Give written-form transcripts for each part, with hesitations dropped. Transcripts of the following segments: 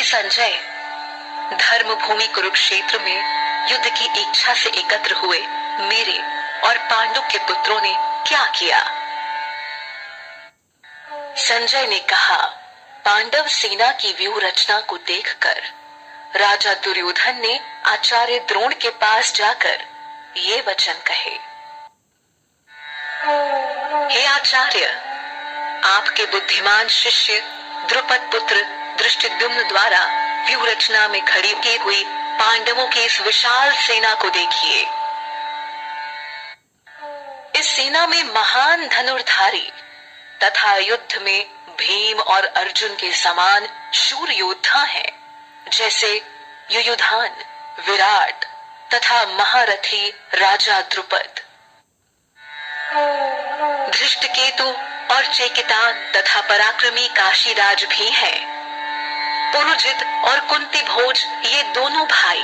संजय, धर्म भूमि कुरुक्षेत्र में युद्ध की इच्छा से एकत्र हुए मेरे और पांडु के पुत्रों ने क्या किया? संजय ने कहा, पांडव सेना की व्यूह रचना को देखकर राजा दुर्योधन ने आचार्य द्रोण के पास जाकर ये वचन कहे, हे आचार्य, आपके बुद्धिमान शिष्य द्रुपद पुत्र धृष्टद्युम्न द्वारा व्यूह रचना में खड़ी की हुई पांडवों की इस विशाल सेना को देखिए। इस सेना में महान धनुर्धारी तथा युद्ध में भीम और अर्जुन के समान शूर योद्धा हैं, जैसे युयुधान, विराट तथा महारथी राजा द्रुपद। धृष्टकेतु और चेकितान तथा पराक्रमी काशीराज भी हैं। पुरुजित और कुंती भोज ये दोनों भाई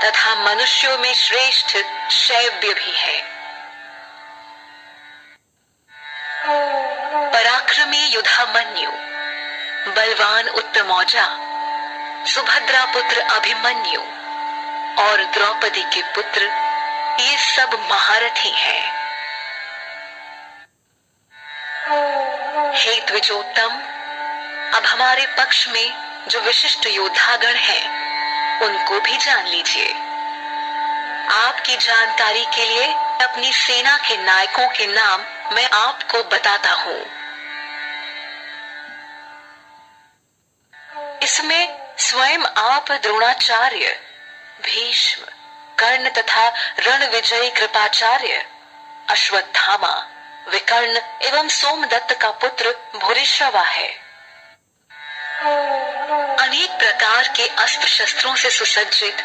तथा मनुष्यों में श्रेष्ठ शैव्य भी है। पराक्रमी युधामन्यु, बलवान उत्तमौजा, सुभद्रा पुत्र अभिमन्यु और द्रौपदी के पुत्र ये सब महारथी हैं। हे द्विजोत्तम, अब हमारे पक्ष में जो विशिष्ट योद्धागण हैं उनको भी जान लीजिए। आपकी जानकारी के लिए अपनी सेना के नायकों के नाम मैं आपको बताता हूँ। इसमें स्वयं आप द्रोणाचार्य, भीष्म, कर्ण तथा रणविजयी कृपाचार्य, अश्वत्थामा, विकर्ण एवं सोमदत्त का पुत्र भूरिश्रवा है। अनेक प्रकार के अस्त्र शस्त्रों से सुसज्जित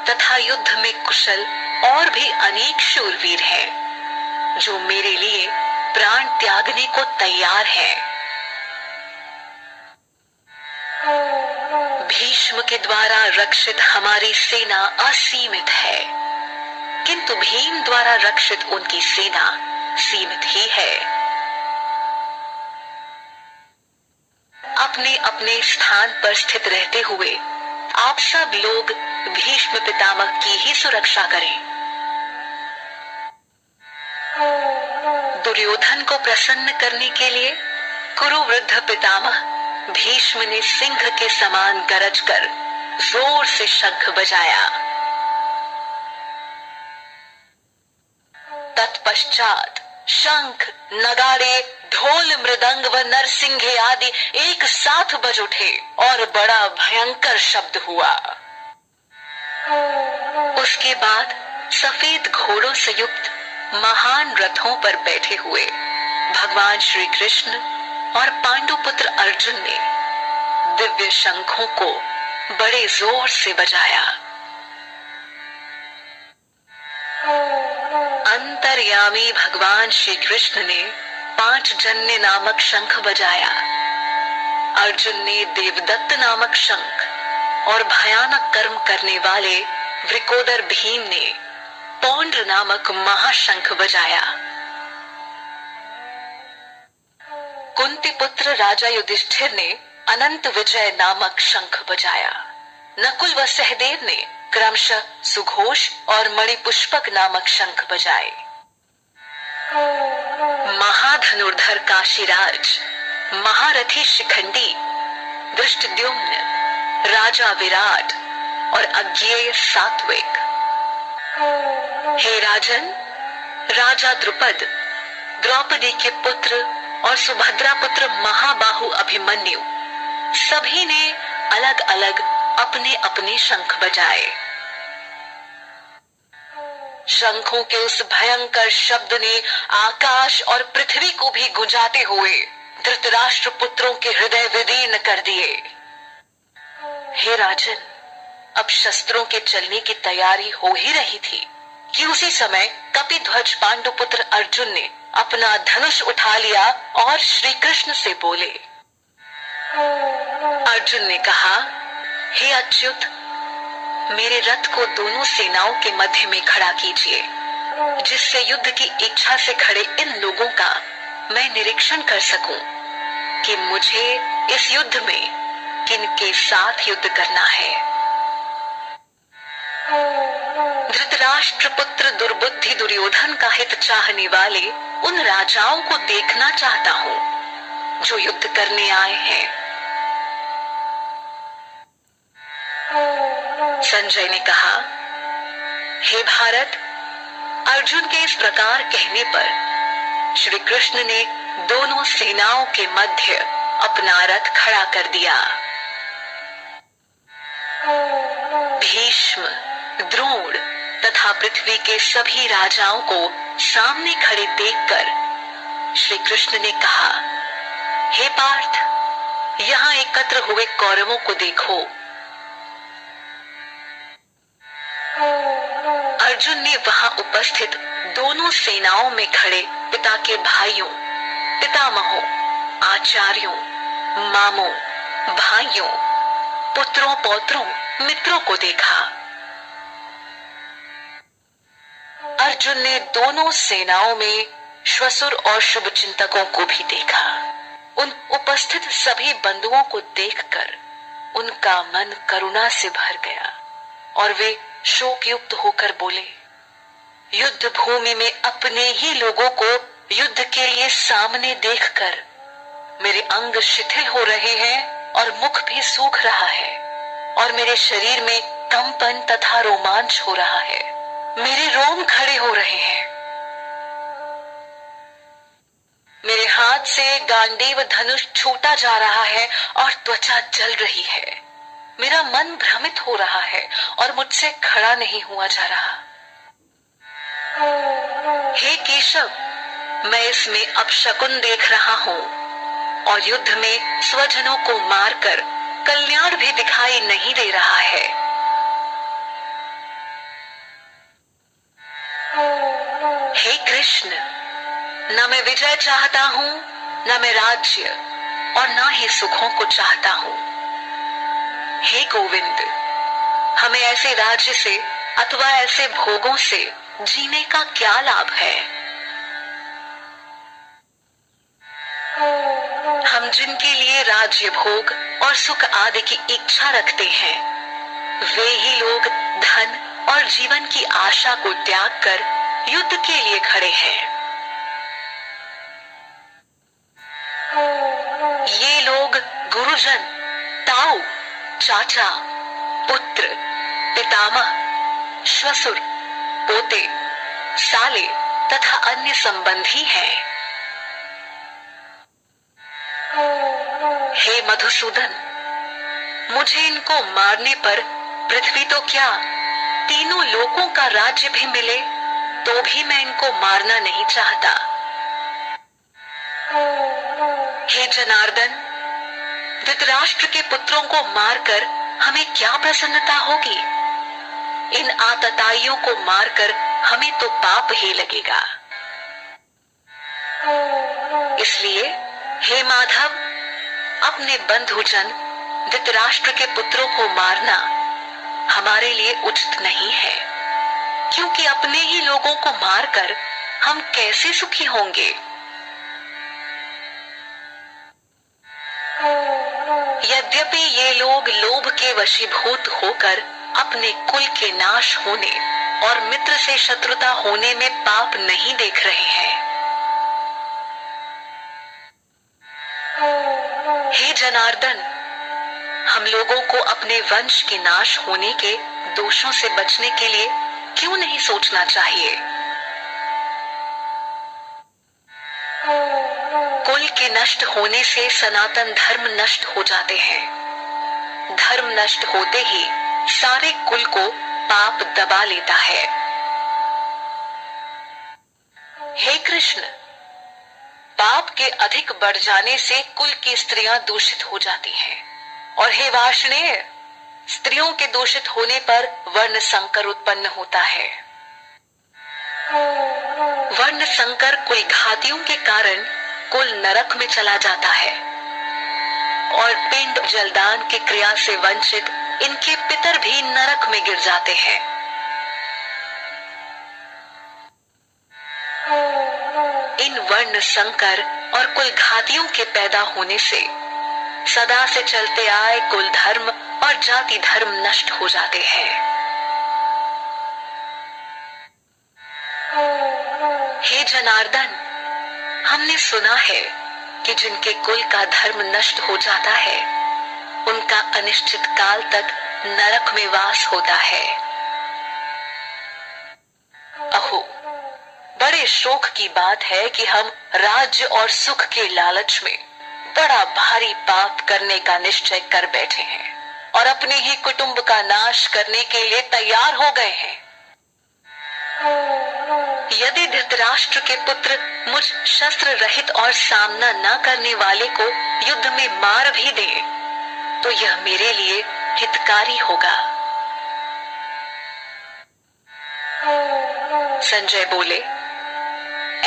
तथा युद्ध में कुशल और भी अनेक शूरवीर हैं, जो मेरे लिए प्राण त्यागने को तैयार हैं। भीष्म के द्वारा रक्षित हमारी सेना असीमित है, किंतु भीम द्वारा रक्षित उनकी सेना सीमित ही है। अपने अपने स्थान पर स्थित रहते हुए आप सब लोग भीष्म पितामह की ही सुरक्षा करें। दुर्योधन को प्रसन्न करने के लिए कुरुवृद्ध पितामह भीष्म ने सिंह के समान गरज कर जोर से शंख बजाया। तत्पश्चात शंख, नगाड़े, ढोल, मृदंग व नरसिंघे आदि एक साथ बज उठे और बड़ा भयंकर शब्द हुआ। उसके बाद सफेद घोड़ों से युक्त महान रथों पर बैठे हुए भगवान श्री कृष्ण और पांडुपुत्र अर्जुन ने दिव्य शंखों को बड़े जोर से बजाया। अंतर्यामी भगवान श्री कृष्ण ने 5 जन्य नामक शंख बजाया। अर्जुन ने देवदत्त नामक शंख और भयानक कर्म करने वाले वृकोदर भीम ने पौंड्र नामक महाशंख बजाया। कुंती पुत्र राजा युधिष्ठिर ने अनंत विजय नामक शंख बजाया। नकुल व सहदेव ने क्रमशः सुघोष और मणिपुष्पक नामक शंख बजाए। महाधनुर्धर काशीराज, महारथी शिखंडी, धृष्टद्युम्न, राजा विराट और अज्ञेय सात्विक। हे राजन, राजा द्रुपद, द्रौपदी के पुत्र और सुभद्रा पुत्र महाबाहु अभिमन्यु सभी ने अलग अलग अपने अपने शंख बजाए। शंखों के उस भयंकर शब्द ने आकाश और पृथ्वी को भी गुंजाते हुए धृतराष्ट्र पुत्रों के हृदय विदीर्ण कर दिए। हे राजन, अब शस्त्रों के चलने की तैयारी हो ही रही थी कि उसी समय कपिध्वज पांडुपुत्र अर्जुन ने अपना धनुष उठा लिया और श्री कृष्ण से बोले। अर्जुन ने कहा, हे अच्युत, मेरे रथ को दोनों सेनाओं के मध्य में खड़ा कीजिए, जिससे युद्ध की इच्छा से खड़े इन लोगों का मैं निरीक्षण कर सकूं कि मुझे इस युद्ध में किनके साथ युद्ध करना है। धृतराष्ट्र पुत्र दुर्बुद्धि दुर्योधन का हित चाहने वाले उन राजाओं को देखना चाहता हूं जो युद्ध करने आए हैं। संजय ने कहा, हे भारत, अर्जुन के इस प्रकार कहने पर श्री कृष्ण ने दोनों सेनाओं के मध्य अपना रथ खड़ा कर दिया। भीष्म, द्रोण तथा पृथ्वी के सभी राजाओं को सामने खड़े देखकर श्री कृष्ण ने कहा, हे पार्थ, यहाँ एकत्र हुए कौरवों को देखो। अर्जुन ने वहां उपस्थित दोनों सेनाओं में खड़े पिता के भाइयों, पितामहों, आचार्यों, मामों, भाइयों, पुत्रों, पौत्रों, मित्रों को देखा। अर्जुन ने दोनों सेनाओं में श्वसुर और शुभचिंतकों को भी देखा। उन उपस्थित सभी बंधुओं को देखकर उनका मन करुणा से भर गया और वे शोकयुक्त होकर बोले, युद्ध भूमि में अपने ही लोगों को युद्ध के लिए सामने देखकर मेरे अंग शिथिल हो रहे हैं और मुख भी सूख रहा है और मेरे शरीर में कंपन तथा रोमांच हो रहा है। मेरे रोम खड़े हो रहे हैं। मेरे हाथ से गांडीव धनुष छूटा जा रहा है और त्वचा जल रही है। मेरा मन भ्रमित हो रहा है और मुझसे खड़ा नहीं हुआ जा रहा। हे केशव, मैं इसमें अपशकुन देख रहा हूँ और युद्ध में स्वजनों को मारकर कल्याण भी दिखाई नहीं दे रहा है। हे कृष्ण, न मैं विजय चाहता हूँ, न मैं राज्य और न ही सुखों को चाहता हूँ। हे गोविंद, हमें ऐसे राज्य से अथवा ऐसे भोगों से जीने का क्या लाभ है? हम जिनके लिए राज्य भोग और सुख आदि की इच्छा रखते हैं, वे ही लोग धन और जीवन की आशा को त्याग कर युद्ध के लिए खड़े हैं। ये लोग गुरुजन, ताऊ, चाचा, पुत्र, पितामह, श्वसुर, पोते, साले तथा अन्य संबंधी हैं। हे मधुसूदन, मुझे इनको मारने पर पृथ्वी तो क्या तीनों लोकों का राज्य भी मिले तो भी मैं इनको मारना नहीं चाहता। हे जनार्दन, धृतराष्ट्र के पुत्रों को मारकर हमें क्या प्रसन्नता होगी? इन आतताइयों को मारकर हमें तो पाप ही लगेगा। इसलिए हे माधव, अपने बंधुजन धृतराष्ट्र के पुत्रों को मारना हमारे लिए उचित नहीं है, क्योंकि अपने ही लोगों को मारकर हम कैसे सुखी होंगे? यद्यपि ये लोग लोभ के वशीभूत होकर अपने कुल के नाश होने और मित्र से शत्रुता होने में पाप नहीं देख रहे हैं। हे जनार्दन, हम लोगों को अपने वंश के नाश होने के दोषों से बचने के लिए क्यों नहीं सोचना चाहिए? कुल के नष्ट होने से सनातन धर्म नष्ट हो जाते हैं। धर्म नष्ट होते ही सारे कुल को पाप दबा लेता है। हे कृष्ण, पाप के अधिक बढ़ जाने से कुल की स्त्रियां दूषित हो जाती हैं। और हे वार्ष्णेय, स्त्रियों के दूषित होने पर वर्ण संकर उत्पन्न होता है। वर्ण संकर कुल घातियों के कारण कुल नरक में चला जाता है और पिंड जलदान की क्रिया से वंचित इनके पितर भी नरक में गिर जाते हैं। इन वर्ण संकर और कुल घातियों के पैदा होने से सदा से चलते आए कुल धर्म और जाति धर्म नष्ट हो जाते हैं। हे जनार्दन, हमने सुना है कि जिनके कुल का धर्म नष्ट हो जाता है उनका अनिश्चित काल तक नरक में वास होता है। अहो, बड़े शोक की बात है कि हम राज्य और सुख के लालच में बड़ा भारी पाप करने का निश्चय कर बैठे हैं और अपने ही कुटुंब का नाश करने के लिए तैयार हो गए हैं। यदि धृतराष्ट्र के पुत्र मुझ शस्त्र रहित और सामना न करने वाले को युद्ध में मार भी दे तो यह मेरे लिए हितकारी होगा। संजय बोले।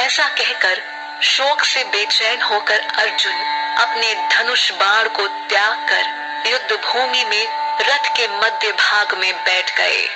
ऐसा कहकर शोक से बेचैन होकर अर्जुन अपने धनुष बाण को त्याग कर युद्ध भूमि में रथ के मध्य भाग में बैठ गए।